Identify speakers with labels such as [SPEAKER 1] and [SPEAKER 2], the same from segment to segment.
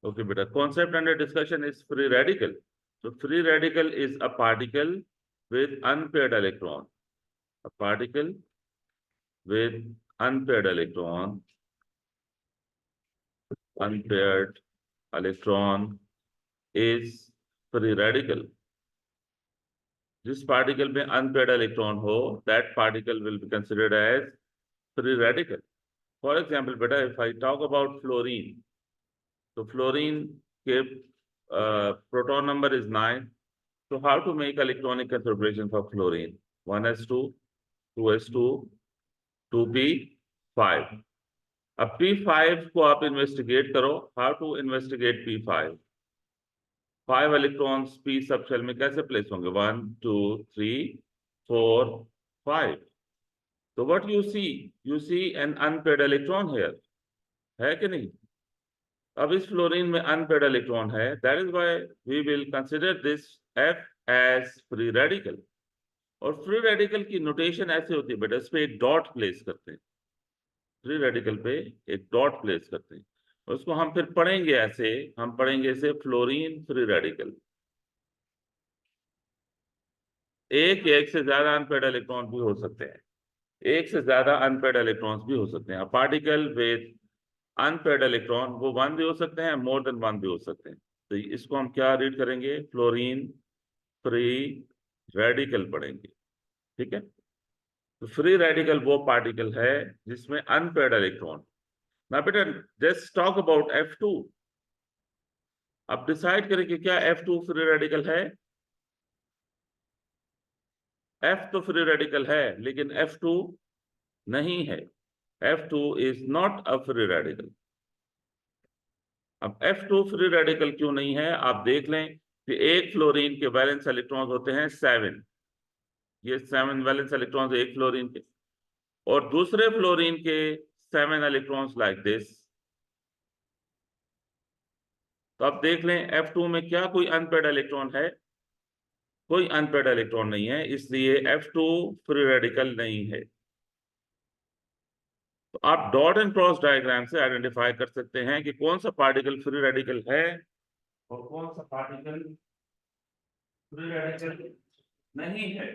[SPEAKER 1] Okay, beta. Concept under discussion is free radical. So free radical is a particle with unpaired electron. A particle with unpaired electron. Unpaired electron is free radical. जिस particle में unpaid electron हो, that particle will be considered as free radical. For example, beta, if I talk about fluorine, so fluorine के proton number is 9. So how to make electronic configuration for fluorine? 1s2, 2s2, 2p5. अब p5 को आप investigate करो. How to investigate p5? 5 electrons p subshell में कैसे place होंगे? 1 2 3 4 5. So what you see an unpaired electron here, है कि नहीं? अब इस फ्लोरीन में अनपेड इलेक्ट्रॉन है. That is why we will consider this F as free radical. और फ्री रेडिकल की नोटेशन ऐसे होती है बेटा, इस पे एक डॉट प्लेस करते हैं. फ्री रेडिकल पे एक डॉट प्लेस करते हैं. उसको हम फिर पढ़ेंगे ऐसे, हम पढ़ेंगे इसे फ्लोरीन फ्री रेडिकल. एक से ज्यादा अनपेड इलेक्ट्रॉन भी हो सकते हैं. एक से ज्यादा अनपेड इलेक्ट्रॉन्स भी हो सकते हैं. पार्टिकल विद अनपेड इलेक्ट्रॉन वो 1 भी हो सकते हैं, मोर देन 1 भी हो सकते हैं. तो इसको हम क्या रीड करेंगे? फ्लोरीन फ्री रेडिकल पढ़ेंगे. ठीक है. तो फ्री रेडिकल वो पार्टिकल है जिसमें अनपेड इलेक्ट्रॉन. ना बेटा, जस्ट टॉक अबाउट F2. अब डिसाइड करें कि क्या F2 फ्री रेडिकल है. F तो फ्री रेडिकल है लेकिन F2 नहीं है. F2 is not a free radical. अब F2 फ्री रेडिकल क्यों नहीं है? आप देख लें कि एक फ्लोरीन के वैलेंस इलेक्ट्रॉन्स होते हैं 7. ये 7 वैलेंस इलेक्ट्रॉन्स एक फ्लोरीन के, और दूसरे फ्लोरीन के 7 इलेक्ट्रॉन्स लाइक दिस. तो आप देख लें F2 में क्या कोई अनपेड इलेक्ट्रॉन है? कोई अनपेड इलेक्ट्रॉन नहीं है, इसलिए F2 फ्री रेडिकल नहीं है. तो आप डॉट एंड क्रॉस डायग्राम से आइडेंटिफाई कर सकते हैं कि कौन सा पार्टिकल फ्री रेडिकल है और कौन सा पार्टिकल फ्री रेडिकल नहीं है.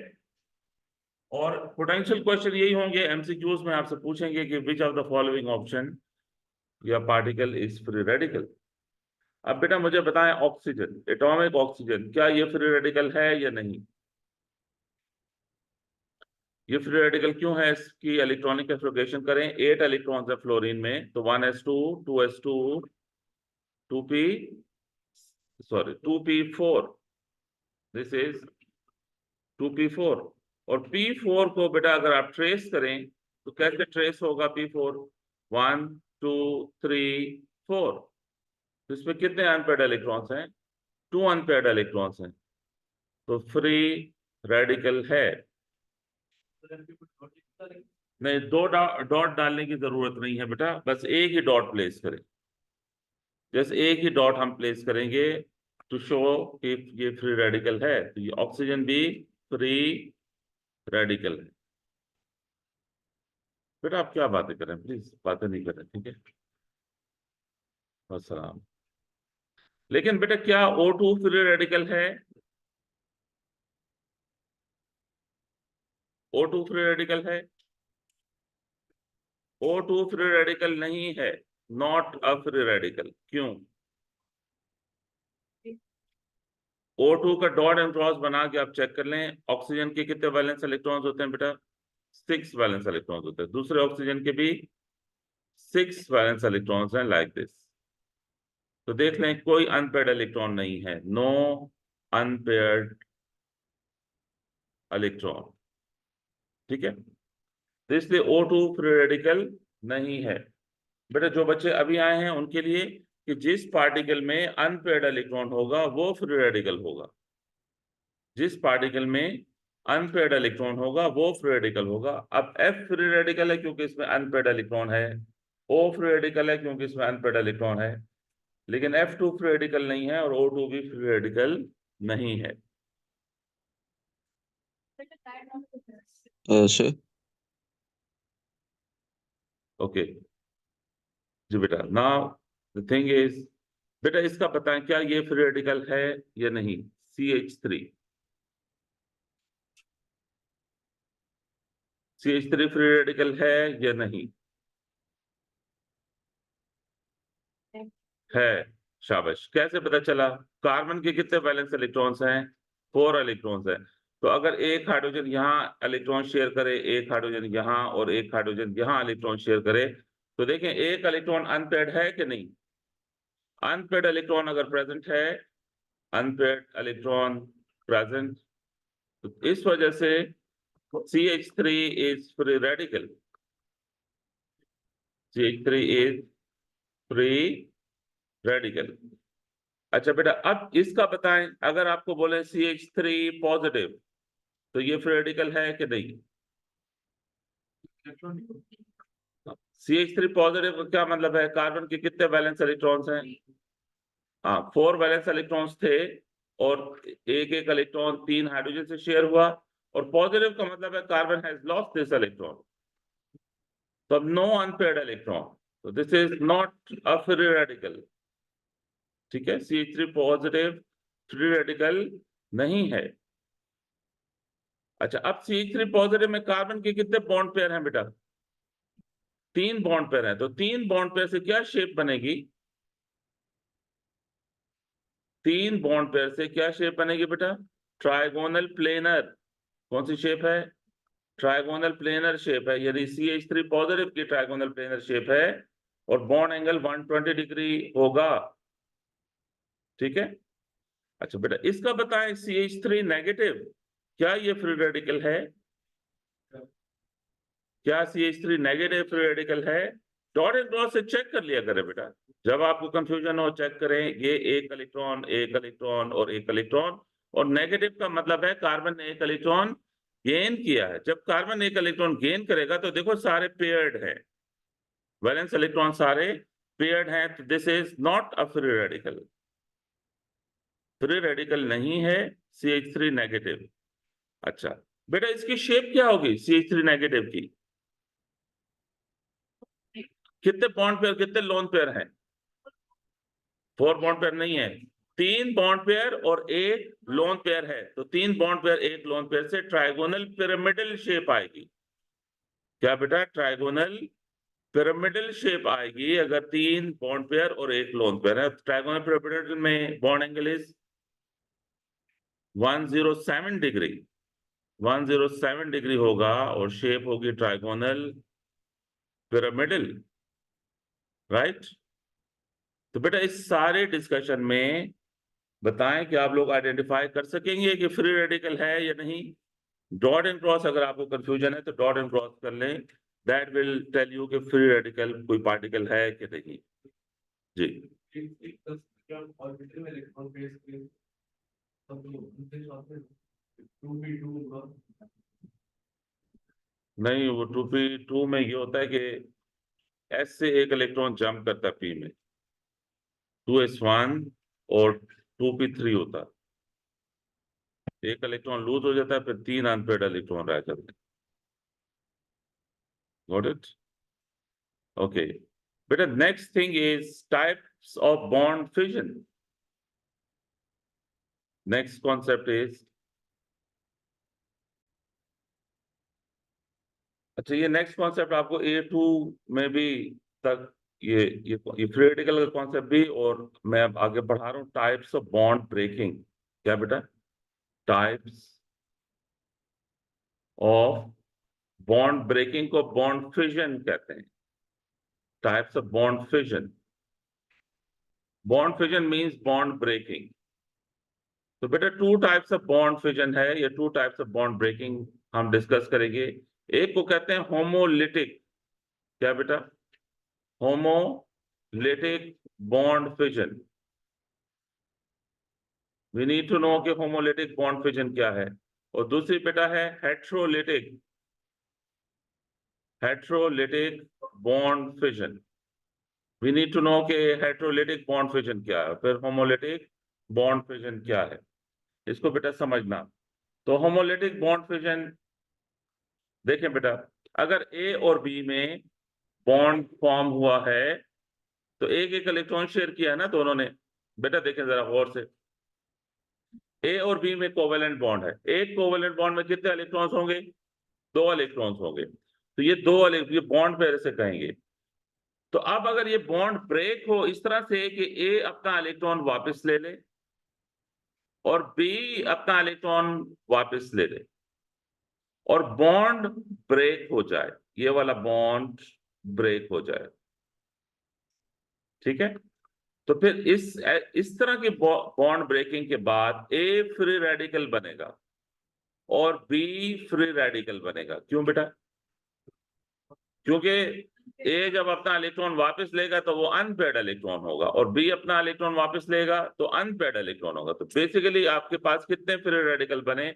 [SPEAKER 1] और पोटेंशियल क्वेश्चन यही होंगे एमसीक्यूज में, आपसे पूछेंगे कि which of the following option या पार्टिकल इज फ्री रेडिकल. अब बेटा मुझे बताएं, ऑक्सीजन, एटॉमिक ऑक्सीजन, क्या ये फ्री रेडिकल है या नहीं? ये फ्री रेडिकल क्यों है? इसकी इलेक्ट्रॉनिक कंफिगरेशन करें. 8 इलेक्ट्रॉन्स है फ्लोरीन में, तो 1s2, 2s2, 2p, sorry 2p4. This is 2p4. और p4 को बेटा अगर आप ट्रेस करें तो कैसे ट्रेस होगा p4? 1 2 3 4. तो इसमें कितने अनपेड इलेक्ट्रॉन्स हैं? 2 अनपेड इलेक्ट्रॉन्स हैं. तो फ्री रेडिकल है. नहीं, दो डॉट डालने की जरूरत नहीं है बेटा, बस एक ही डॉट प्लेस करें. जैसे एक ही डॉट हम प्लेस करेंगे टू शो कि ये फ्री रेडिकल है, तो ये ऑक्सीजन भी फ्री रेडिकल है. बेटा आप क्या बातें करें, प्लीज बातें नहीं करें, ठीक है. अस्सलाम. लेकिन बेटा क्या O2 फ्री रेडिकल है? O2 फ्री रेडिकल है? O2 फ्री रेडिकल नहीं है. Not a free radical. क्यों? O2 का डॉट एंड क्रॉस बना के आप चेक कर लें. ऑक्सीजन के कितने वैलेंस इलेक्ट्रॉन्स होते हैं बेटा? 6 वैलेंस इलेक्ट्रॉन्स होते हैं. दूसरे ऑक्सीजन के भी 6 वैलेंस इलेक्ट्रॉन्स हैं लाइक दिस. तो देख लें कोई अनपेयर्ड इलेक्ट्रॉन नहीं है. No unpaired electron. ठीक है. तो इसलिए O2 फ्री रेडिकल नहीं है. बेटा जो बच्चे अभी आए हैं उनके लिए कि जिस पार्टिकल में अनपेयर्ड इलेक्ट्रॉन होगा वो फ्री रेडिकल होगा. जिस पार्टिकल में अनपेयर्ड इलेक्ट्रॉन होगा वो फ्री रेडिकल होगा. अब F फ्री रेडिकल है क्योंकि इसमें अनपेयर्ड इलेक्ट्रॉन है. O फ्री रेडिकल है क्योंकि इसमें अनपेयर्ड इलेक्ट्रॉन है. लेकिन F2 फ्री रेडिकल नहीं है और O2 भी फ्री रेडिकल नहीं है.
[SPEAKER 2] Sure.
[SPEAKER 1] ओके जी बेटा. नाउ द थिंग इज बेटा इसका बताएं क्या ये फ्री रेडिकल है या नहीं, CH3। CH3 फ्री रेडिकल है या नहीं? है। शाबाश। कैसे पता चला? कार्बन के कितने वैलेंस इलेक्ट्रॉन्स हैं? 4 इलेक्ट्रॉन्स हैं। तो अगर एक हाइड्रोजन यहाँ इलेक्ट्रॉन शेयर करे, एक हाइड्रोजन यहाँ और एक हाइड्रोजन यहाँ इलेक्ट्रॉन शेयर करे, तो देखें एक इलेक्ट्रॉन अनपेयर्ड है कि नहीं? अनपेयर्ड इलेक्ट्रॉन अगर प्रेजेंट है, अनपेयर्ड इलेक्ट्रॉन प्रेजेंट, तो इस वजह से CH3 is free radical. CH3 is free radical. अच्छा बेटा अब इसका बताएं, अगर आपको बोले CH3 पॉजिटिव, तो ये फ्री रेडिकल है कि नहीं? CH3 पॉजिटिव का क्या मतलब है? कार्बन के कितने वैलेंस इलेक्ट्रॉन्स हैं? हाँ, 4 वैलेंस इलेक्ट्रॉन्स थे और एक एक इलेक्ट्रॉन 3 हाइड्रोजन से शेयर हुआ, और पॉजिटिव का मतलब है carbon has lost this electron, तो अब नो अनपेयर्ड इलेक्ट्रॉन, तो this is not a free radical. ठीक है, CH3 पॉजिटिव फ्री रेडिकल नहीं है। अच्छा अब CH3 पॉजिटिव में कार्बन के कितने बॉन्ड पेयर हैं बेटा? 3 बॉन्ड पेयर हैं, तो 3 बॉन्ड पेयर से क्या शेप बनेगी? 3 बॉन्ड पेयर से क्या शेप बनेगी बेटा? Trigonal planar. कौन सी शेप है? ट्राइगोनल प्लेनर शेप है, यानी CH3 पॉजिटिव की ट्राइगोनल प्लेनर शेप है, और बॉन्ड एंगल 120 डिग्री होगा। ठीक है। अच्छा बेटा इसका बताएं, CH3 नेगेटिव, क्या ये फ्री रेडिकल है? क्या CH3 नेगेटिव फ्री रेडिकल है? डॉट एंड क्रॉस से चेक कर लिया करें बेटा, जब आपको कंफ्यूजन हो चेक करें, ये एक इलेक्ट्रॉन और एक इलेक्ट्रॉन, और नेगेटिव का मतलब है कार्बन ने एक इलेक्ट्रॉन गेन किया है। जब कार्बन एक इलेक्ट्रॉन गेन करेगा तो देखो सारे पेयर्ड हैं, वैलेंस इलेक्ट्रॉन सारे पेयर्ड हैं, तो this is not a free radical. Free radical नहीं है CH3 नेगेटिव। अच्छा बेटा इसकी शेप क्या होगी CH3 नेगेटिव की? कितने बॉन्ड पेयर, कितने लोन पेयर हैं? 4 बॉन्ड पेयर नहीं है, 3 बॉन्ड पेयर और एक लोन पेयर है, तो 3 बॉन्ड पेयर एक लोन पेयर से ट्राइगोनल पिरामिडल शेप आएगी। क्या बेटा? ट्राइगोनल पिरामिडल शेप आएगी अगर 3 बॉन्ड पेयर और एक लोन पेयर है। ट्राइगोनल पिरामिडल में bond angle is 107 degree, 107 degree होगा, और शेप होगी ट्राइगोनल पिरामिडल। राइट। तो बेटा इस सारे डिस्कशन में बताएं कि आप लोग आइडेंटिफाई कर सकेंगे कि फ्री रेडिकल है या नहीं। डॉट एंड क्रॉस, अगर आपको कंफ्यूजन है तो डॉट एंड क्रॉस कर लें, दैट विल टेल यू कि फ्री रेडिकल कोई पार्टिकल है कि नहीं। जी नहीं, वो 2p2 में ये होता है कि S से एक इलेक्ट्रॉन जंप करता है P में, 2s1 और 2p3 होता है, एक इलेक्ट्रॉन लूज हो जाता है, फिर 3 अनपेयर्ड इलेक्ट्रॉन रह जाते हैं। Got it? ओके बेटा, next thing is types of bond fission. Next concept is, अच्छा ये नेक्स्ट कॉन्सेप्ट आपको A2 में भी तक ये फ्री रेडिकल का कॉन्सेप्ट भी, और मैं अब आगे बढ़ा रहा हूँ टाइप्स ऑफ बॉन्ड ब्रेकिंग। क्या बेटा? टाइप्स ऑफ बॉन्ड ब्रेकिंग को बॉन्ड फिजन कहते हैं। Types of bond fission. Bond fission means bond breaking. तो बेटा 2 टाइप्स ऑफ बॉन्ड फिजन है, या 2 टाइप्स ऑफ बॉन्ड ब्रेकिंग हम डिस्कस करेंगे। एक को कहते हैं होमोलिटिक। क्या बेटा? Homolytic bond fission. We need to know कि होमोलिटिक बॉन्ड फिजन क्या है। और दूसरी बेटा है heterolytic, heterolytic bond fission. We need to know कि हेट्रोलिटिक बॉन्ड फिजन क्या है, फिर होमोलिटिक बॉन्ड फिजन क्या है, इसको बेटा समझना। तो होमोलिटिक बॉन्ड फिजन, देखें बेटा, अगर A और B में बॉन्ड फॉर्म हुआ है, तो एक एक इलेक्ट्रॉन शेयर किया है ना दोनों ने, बेटा देखें जरा गौर से, ए और बी में कोवेलेंट बॉन्ड है, एक कोवेलेंट बॉन्ड में कितने इलेक्ट्रॉन्स होंगे? 2 इलेक्ट्रॉन्स होंगे। तो ये ये बॉन्ड पेयर से कहेंगे। तो अब अगर ये बॉन्ड ब्रेक हो इस तरह से कि ए अपना इलेक्ट्रॉन वापस ले ले और बी अपना इलेक्ट्रॉन वापस ले ले और बॉन्ड ब्रेक हो जाए, ये वाला बॉन्ड ब्रेक हो जाए, ठीक है? तो फिर इस तरह की बॉन्ड ब्रेकिंग के बाद ए फ्री रेडिकल बनेगा और बी फ्री रेडिकल बनेगा। क्यों बेटा? क्योंकि ए जब अपना इलेक्ट्रॉन वापस लेगा तो वो अनपेयर्ड इलेक्ट्रॉन होगा और बी अपना इलेक्ट्रॉन वापस लेगा तो अनपेयर्ड इलेक्ट्रॉन होगा। तो बेसिकली आपके पास कितने फ्री रेडिकल बने?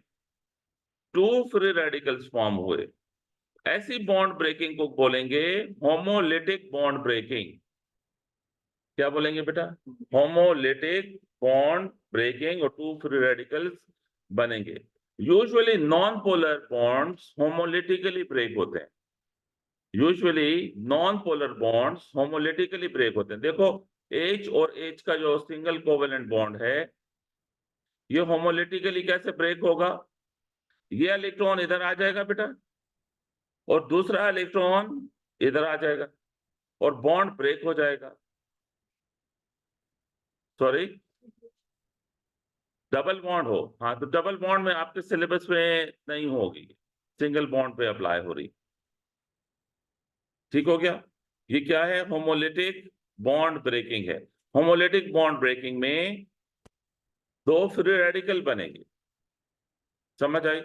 [SPEAKER 1] 2 फ्री रेडिकल्स फॉर्म हुए। ऐसी बॉन्ड ब्रेकिंग को बोलेंगे होमोलिटिक बॉन्ड ब्रेकिंग। क्या बोलेंगे बेटा? होमोलिटिक बॉन्ड ब्रेकिंग और 2 फ्री रेडिकल्स बनेंगे। Usually non polar bonds homolytically break होते हैं। Usually non polar bonds homolytically break होते हैं। देखो H और H का जो सिंगल कोवेलेंट बॉन्ड है ये होमोलिटिकली कैसे ब्रेक होगा? ये इलेक्ट्रॉन इधर आ जाएगा बेटा और दूसरा इलेक्ट्रॉन इधर आ जाएगा और बॉन्ड ब्रेक हो जाएगा। सॉरी, डबल बॉन्ड हो, हाँ तो डबल बॉन्ड में आपके सिलेबस में नहीं होगी, सिंगल बॉन्ड पे अप्लाई हो रही। ठीक हो गया? ये क्या है? होमोलिटिक बॉन्ड ब्रेकिंग है। होमोलिटिक बॉन्ड ब्रेकिंग में 2 फ्री रेडिकल बनेंगे। समझ आई?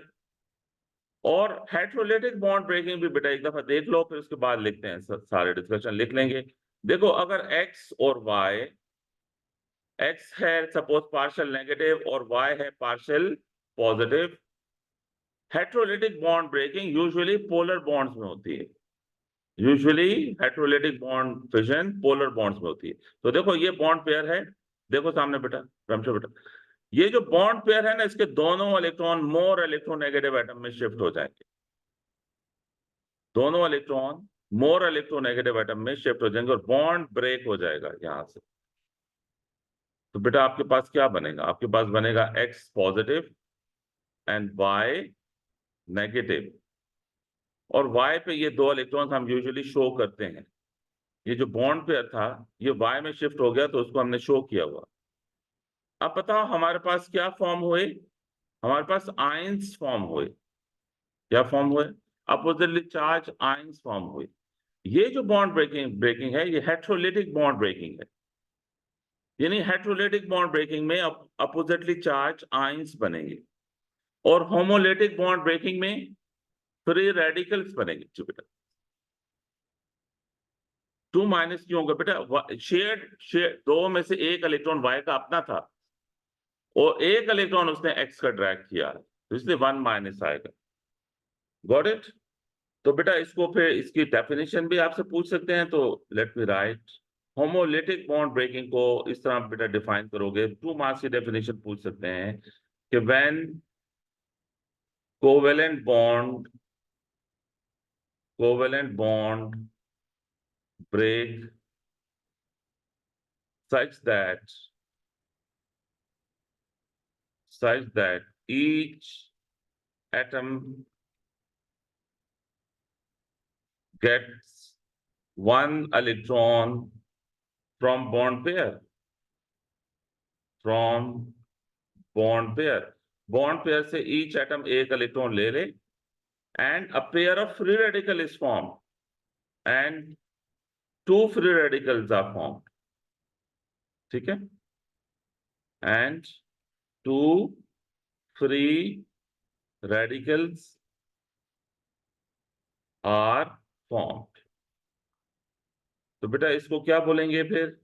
[SPEAKER 1] और हेटेरोलिटिक बॉन्ड ब्रेकिंग भी बेटा एक दफा देख लो, फिर उसके बाद लिखते हैं, सारे डिस्कशन लिख लेंगे। देखो अगर x और y, x है सपोज पार्शियल नेगेटिव और y है partial positive, heterolytic bond breaking usually polar bonds में होती है। Usually heterolytic bond fission polar bonds में होती है। तो देखो ये बॉन्ड पेयर है, देखो सामने बेटा, रमशो बेटा, ये जो बॉन्ड पेयर है ना इसके दोनों इलेक्ट्रॉन मोर इलेक्ट्रोनेगेटिव एटम में शिफ्ट हो जाएंगे। दोनों इलेक्ट्रॉन मोर इलेक्ट्रोनेगेटिव एटम में शिफ्ट हो जाएंगे और बॉन्ड ब्रेक हो जाएगा यहां से। तो बेटा आपके पास क्या बनेगा? आपके पास बनेगा X positive and Y negative. और Y पे ये 2 इलेक्ट्रॉन्स हम यूजुअली शो करते हैं। ये जो बॉन्ड पेयर था ये Y में शिफ्ट हो गया तो उसको हमने शो किया हुआ। अब बताओ हमारे पास क्या फॉर्म हुए? हमारे पास आयंस फॉर्म हुए। क्या फॉर्म हुए? अपोजिटली चार्ज आयंस फॉर्म हुए। ये जो बॉन्ड ब्रेकिंग है ये हेटेरोलिटिक बॉन्ड ब्रेकिंग है। यानी हेटेरोलिटिक बॉन्ड ब्रेकिंग में अपोजिटली चार्ज आयंस बनेंगे और होमोलिटिक बॉन्ड ब्रेकिंग में फ्री रेडिकल्स बनेंगे। जो बेटा 2 माइनस क्यों होगा बेटा? शेयर दो में से एक इलेक्ट्रॉन Y का अपना था और एक इलेक्ट्रॉन उसने X का ड्रैग किया, तो इसलिए 1 माइनस आएगा। Got it? तो बेटा इसको फिर इसकी डेफिनेशन भी आपसे पूछ सकते हैं, तो let me write. Homolytic bond breaking को इस तरह बेटा डिफाइन करोगे, 2 मार्क्स की डेफिनेशन पूछ सकते हैं कि when covalent bond break such that each atom gets 1 electron from bond pair. Bond pair से each atom एक इलेक्ट्रॉन ले ले and a pair of free radical is formed and 2 free radicals are formed. ठीक है? And 2 free radicals are formed. तो बेटा इसको क्या बोलेंगे फिर?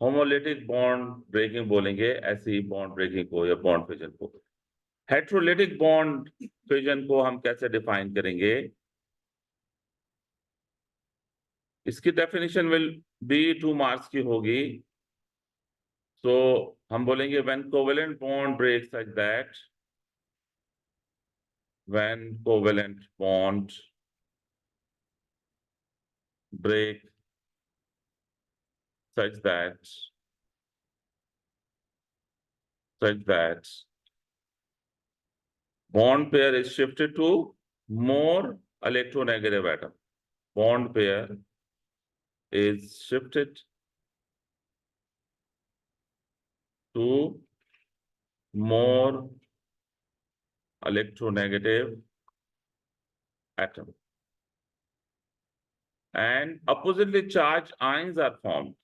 [SPEAKER 1] होमोलिटिक बॉन्ड ब्रेकिंग बोलेंगे ऐसी बॉन्ड ब्रेकिंग को या बॉन्ड फिजन को। हेटेरोलिटिक बॉन्ड फिजन को हम कैसे डिफाइन करेंगे? इसकी डेफिनेशन विल बी 2 मार्क्स की होगी। तो हम बोलेंगे when covalent bond break such that, when covalent bond break such that such that bond pair is shifted to more electronegative atom. Bond pair is shifted to more electronegative atom. And oppositely charged ions are formed.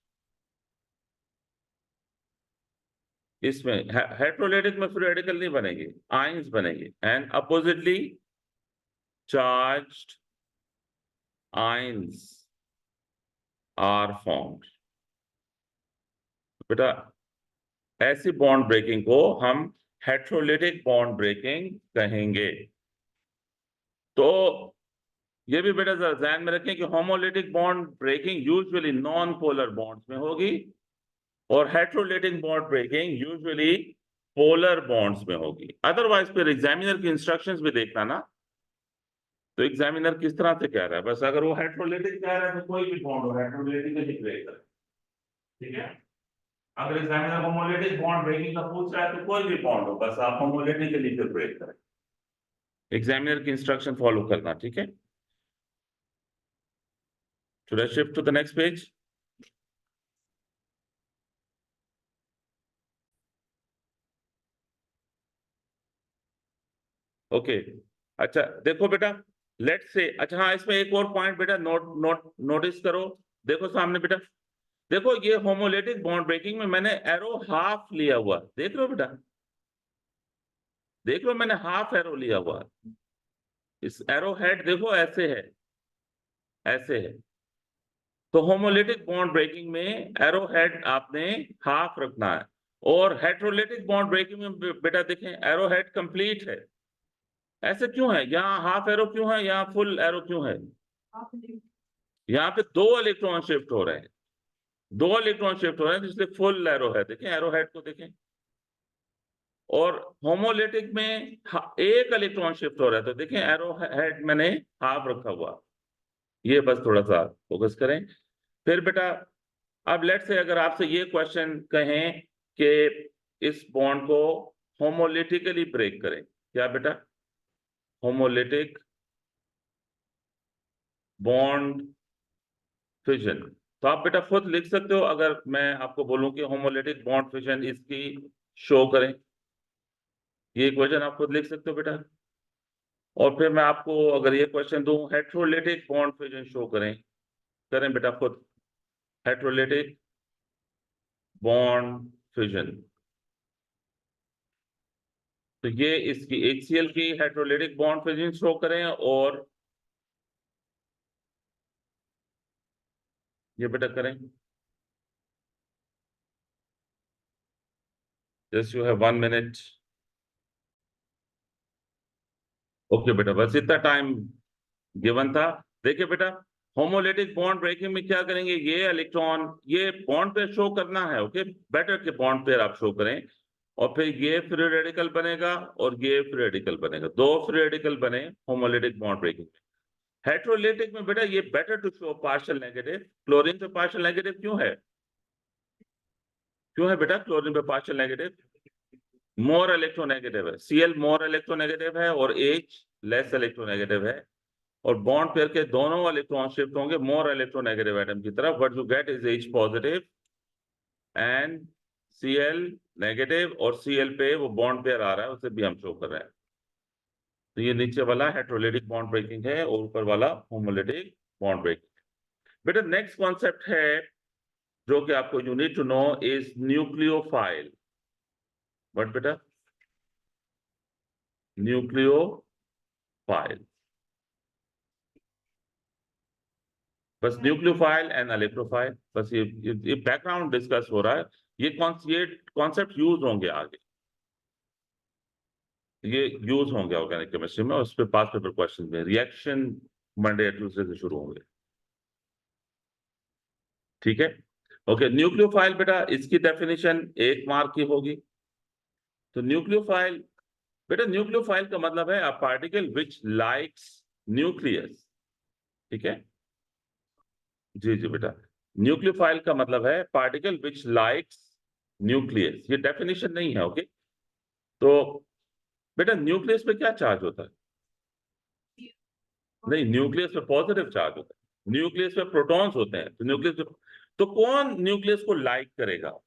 [SPEAKER 1] इसमें हेटेरोलेटिक में free radical नहीं बनेंगे, ions बनेंगे. And oppositely charged ions are formed. बेटा ऐसी bond breaking को हम हेटेरोलेटिक bond breaking कहेंगे. तो ये भी बेटा जरा ध्यान में रखें कि homolytic bond breaking usually non polar bonds में होगी और heterolytic bond breaking usually polar bonds में होगी. अदरवाइज फिर एग्जामिनर की इंस्ट्रक्शंस भी देखना ना, तो एग्जामिनर किस तरह से कह रहा है. बस अगर वो हेटेरोलेटिक कह रहा है तो कोई भी बॉन्ड हो हेटेरोलेटिकली ब्रेक करे. ठीक है. अगर एग्जामिनर होमोलिटिक बॉन्ड ब्रेकिंग का पूछ रहा है तो कोई भी बॉन्ड हो, बस आप होमोलिटिकली फिर ब्रेक करें. एग्जामिनर की इंस्ट्रक्शन फॉलो करना. ठीक है. Should I shift to the next page? Okay. अच्छा देखो बेटा, लेट्स से, अच्छा हाँ इसमें एक और पॉइंट बेटा नोटिस करो. देखो सामने बेटा, देखो ये होमोलिटिक बॉन्ड ब्रेकिंग में मैंने एरो हाफ लिया हुआ, देख लो बेटा, देख लो मैंने हाफ एरो लिया हुआ. इस एरो हेड देखो ऐसे है, ऐसे है. तो होमोलिटिक बॉन्ड ब्रेकिंग में एरो हेड आपने हाफ रखना है. और हेटेरोलिटिक बॉन्ड ब्रेकिंग में बेटा देखें एरो हेड कंप्लीट है. ऐसे क्यों है, यहाँ हाफ एरो क्यों है, यहाँ फुल एरो क्यों है? यहाँ पे 2 इलेक्ट्रॉन शिफ्ट हो रहे हैं, 2 इलेक्ट्रॉन शिफ्ट हो रहे हैं, इसलिए फुल एरो है. देखें एरो हेड को देखें. और होमोलिटिक में एक इलेक्ट्रॉन शिफ्ट हो रहा है, तो देखें एरो हेड मैंने हाफ रखा हुआ. ये बस थोड़ा सा फोकस करें. फिर बेटा अब लेट से अगर आपसे ये क्वेश्चन कहें कि इस बॉन्ड को होमोलिटिकली ब्रेक करें, क्या बेटा? Homolytic bond fission. तो आप बेटा खुद लिख सकते हो. अगर मैं आपको बोलूं कि होमोलिटिक बॉन्ड फिजन इसकी शो करें, ये इक्वेशन आप खुद लिख सकते हो बेटा. और फिर मैं आपको अगर ये क्वेश्चन दूं हेटेरोलिटिक बॉन्ड फिजन शो करें, करें बेटा खुद हेटेरोलिटिक बॉन्ड फिजन. तो ये इसकी HCl की हेटेरोलिटिक बॉन्ड फिजन शो करें. और ये बेटा करें. Just you have 1 minute. Okay बेटा, बस इतना टाइम गिवन था. देखिए बेटा होमोलिटिक बॉन्ड ब्रेकिंग में क्या करेंगे, ये इलेक्ट्रॉन ये बॉन्ड पेयर शो करना है. ओके, बेटर के बॉन्ड पेयर आप शो करें. और फिर ये फ्री रेडिकल बनेगा और ये फ्री रेडिकल बनेगा, 2 फ्री रेडिकल बने होमोलिटिक बॉन्ड ब्रेकिंग में. हेटेरोलिटिक में बेटा ये better to show partial negative. Chlorine पे पार्शियल नेगेटिव क्यों है, क्यों है बेटा क्लोरीन पे पार्शियल नेगेटिव? मोर इलेक्ट्रोनेगेटिव है. Cl मोर इलेक्ट्रोनेगेटिव है और H लेस इलेक्ट्रोनेगेटिव है. और बॉन्ड पेयर के दोनों इलेक्ट्रॉन शिफ्ट होंगे मोर इलेक्ट्रोनेगेटिव एटम की तरफ. What you get is H positive and Cl negative. और Cl पे वो बॉन्ड पेयर आ रहा है, उसे भी हम शो कर रहे हैं. तो ये नीचे वाला हेटेरोलिटिक बॉन्ड ब्रेकिंग है और ऊपर वाला होमोलिटिक बॉन्ड ब्रेकिंग. बेटा नेक्स्ट कॉन्सेप्ट है जो कि आपको you need to know is nucleophile. But बेटा न्यूक्लियोफाइल, बस न्यूक्लियोफाइल एंड इलेक्ट्रोफाइल, बस ये बैकग्राउंड डिस्कस हो रहा है. ये कॉन्सेप्ट यूज होंगे आगे, ये यूज होंगे ऑर्गेनिक केमिस्ट्री में. उस पर पास पेपर क्वेश्चन में रिएक्शन मंडे या ट्यूसडे से शुरू होंगे. ठीक है. ओके, न्यूक्लियोफाइल बेटा इसकी डेफिनेशन 1 मार्क की होगी. तो न्यूक्लियोफाइल बेटा, न्यूक्लियोफाइल का मतलब है a particle which likes nucleus. ठीक है, जी जी बेटा, न्यूक्लियोफाइल का मतलब है पार्टिकल विच लाइक्स न्यूक्लियस. ये डेफिनेशन नहीं है. ओके, तो बेटा न्यूक्लियस पे क्या चार्ज होता है? नहीं, न्यूक्लियस पे पॉजिटिव चार्ज होता है, न्यूक्लियस पे प्रोटॉन्स होते हैं, तो न्यूक्लियस पे, तो कौन न्यूक्लियस को लाइक करेगा?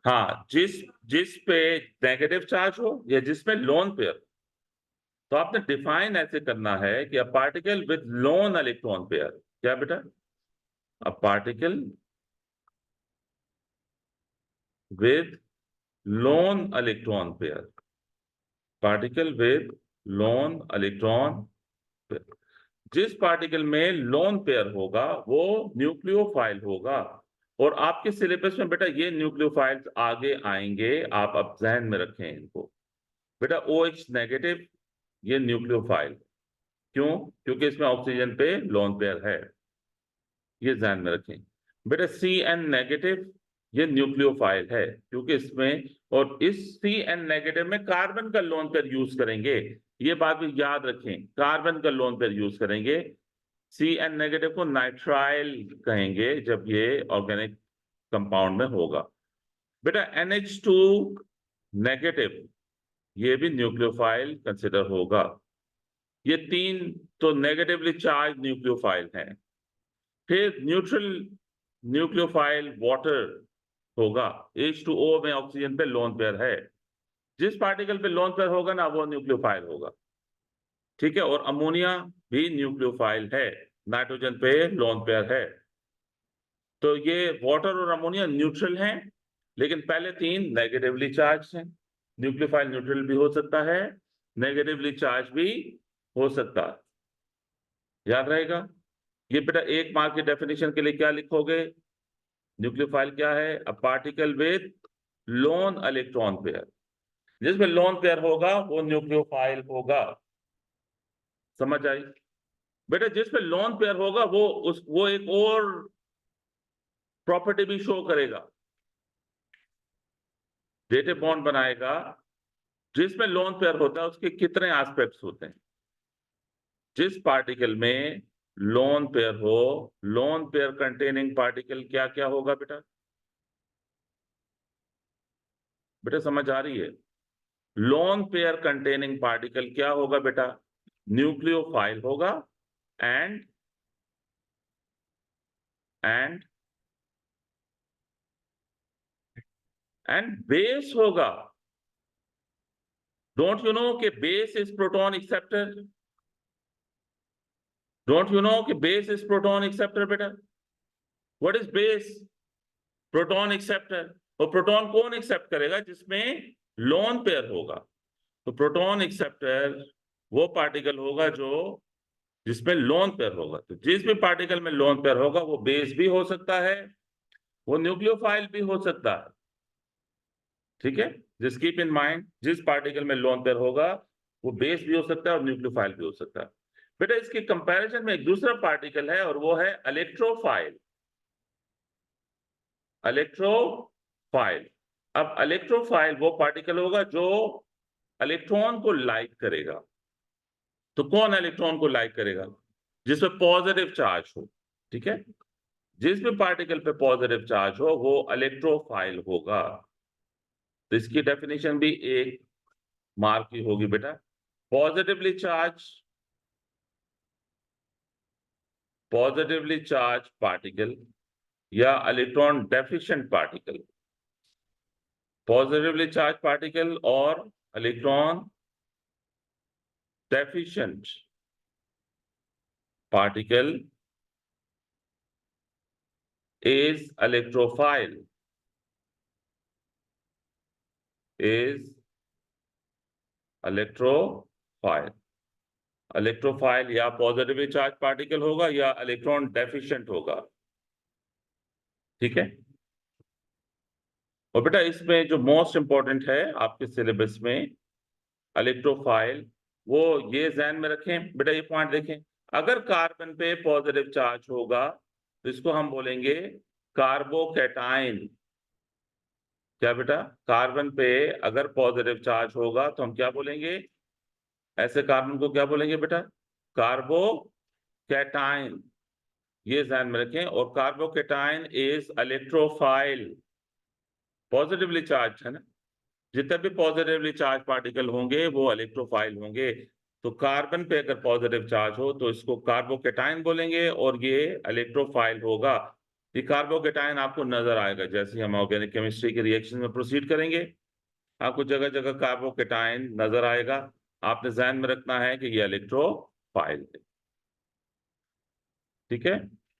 [SPEAKER 1] हाँ, जिस पे नेगेटिव चार्ज हो या जिसमें लोन पेयर। तो आपने डिफाइन ऐसे करना है कि a particle with loan electron pair, क्या बेटा? A particle with loan electron pair, particle with loan electron pair. जिस पार्टिकल में लोन पेयर होगा वो न्यूक्लियोफाइल होगा। और आपके सिलेबस में बेटा ये न्यूक्लियोफाइल्स आगे आएंगे, आप अब ध्यान में रखें इनको। बेटा OH नेगेटिव ये न्यूक्लियोफाइल, क्यों? क्योंकि इसमें ऑक्सीजन पे लोन पेयर है, ये ध्यान में रखें। बेटा CN नेगेटिव ये न्यूक्लियोफाइल है, क्योंकि इसमें, और इस CN नेगेटिव में कार्बन का लोन पेयर यूज करेंगे, ये बात भी याद रखें, कार्बन का लोन पेयर यूज करेंगे। CN नेगेटिव को नाइट्राइल कहेंगे जब ये ऑर्गेनिक कंपाउंड में होगा। बेटा NH2 नेगेटिव ये भी न्यूक्लियोफाइल कंसिडर होगा। ये तीन तो नेगेटिवली चार्ज न्यूक्लियोफाइल हैं। फिर न्यूट्रल न्यूक्लियोफाइल वाटर होगा, H2O में ऑक्सीजन पे लोन पेयर है, जिस पार्टिकल पे लोन पेयर होगा ना वो न्यूक्लियोफाइल होगा, ठीक है। और अमोनिया भी न्यूक्लियोफाइल है, नाइट्रोजन पे लोन पेयर है। तो ये वाटर और अमोनिया न्यूट्रल हैं, लेकिन पहले तीन नेगेटिवली चार्ज हैं। न्यूक्लियोफाइल न्यूट्रल भी हो सकता है, नेगेटिवली चार्ज भी हो सकता है, याद रहेगा। ये बेटा 1 मार्क की डेफिनेशन के लिए क्या लिखोगे? न्यूक्लियोफाइल क्या है? A particle with loan electron pair, जिसमें लोन पेयर होगा वो न्यूक्लियोफाइल होगा। समझ आई? बेटा जिसमें लोन पेयर होगा वो एक और प्रॉपर्टी भी शो करेगा, डेटिव बॉन्ड बनाएगा। जिसमें लोन पेयर होता है उसके कितने एस्पेक्ट्स होते हैं? जिस पार्टिकल में लोन पेयर हो, लोन पेयर कंटेनिंग पार्टिकल क्या क्या होगा बेटा? बेटा समझ आ रही है? लोन पेयर कंटेनिंग पार्टिकल क्या होगा बेटा? न्यूक्लियोफाइल होगा एंड एंड एंड बेस होगा। डोंट यू नो कि base is proton acceptor? Don't you know कि बेस इज प्रोटॉन एक्सेप्टर बेटा? What is base? Proton acceptor. और प्रोटॉन कौन एक्सेप्ट करेगा? जिसमें लोन पेयर होगा। तो प्रोटॉन एक्सेप्टर वो पार्टिकल होगा जो जिसमें लोन पेयर होगा। तो जिस भी पार्टिकल में लोन पेयर होगा वो बेस भी हो सकता है, वो न्यूक्लियोफाइल भी हो सकता है, ठीक है। जस्ट कीप इन माइंड, जिस पार्टिकल में लोन पेयर होगा वो बेस भी हो सकता है और न्यूक्लियोफाइल भी हो सकता है। बेटा इसके कंपैरिजन में एक दूसरा पार्टिकल है और वो है इलेक्ट्रोफाइल। इलेक्ट्रोफाइल। अब इलेक्ट्रोफाइल वो पार्टिकल होगा जो इलेक्ट्रॉन को लाइक करेगा। तो कौन इलेक्ट्रॉन को लाइक करेगा? जिसमें पॉजिटिव चार्ज हो, ठीक है। जिस भी पार्टिकल पे पॉजिटिव चार्ज हो वो इलेक्ट्रोफाइल होगा। तो इसकी डेफिनेशन भी 1 मार्क की होगी बेटा। पॉजिटिवली चार्ज पार्टिकल या electron deficient particle, positively charge particle और electron deficient particle is electrophile, is electrophile। Electrophile या पॉजिटिवली चार्ज पार्टिकल होगा या इलेक्ट्रॉन डेफिशिएंट होगा, ठीक है। और बेटा इसमें जो मोस्ट इंपॉर्टेंट है आपके सिलेबस में इलेक्ट्रोफाइल, वो ये ध्यान में रखें बेटा, ये पॉइंट देखें। अगर कार्बन पे पॉजिटिव चार्ज होगा तो इसको हम बोलेंगे कार्बोकैटायन। क्या बेटा? कार्बन पे अगर पॉजिटिव चार्ज होगा तो हम क्या बोलेंगे? ऐसे कार्बन को क्या बोलेंगे बेटा? कार्बोकैटायन। ये ध्यान में रखें। और carbocation is electrophile, positively charge है ना। जितने भी पॉजिटिवली चार्ज पार्टिकल होंगे वो इलेक्ट्रोफाइल होंगे। तो कार्बन पे अगर पॉजिटिव चार्ज हो तो इसको कार्बोकेटाइन बोलेंगे और ये इलेक्ट्रोफाइल होगा। ये कार्बोकेटाइन आपको नजर आएगा जैसे ही हम ऑर्गेनिक केमिस्ट्री के रिएक्शन में प्रोसीड करेंगे, आपको जगह जगह कार्बोकेटाइन नजर आएगा। आपने ध्यान में रखना है कि ये इलेक्ट्रोफाइल है। ठीक है।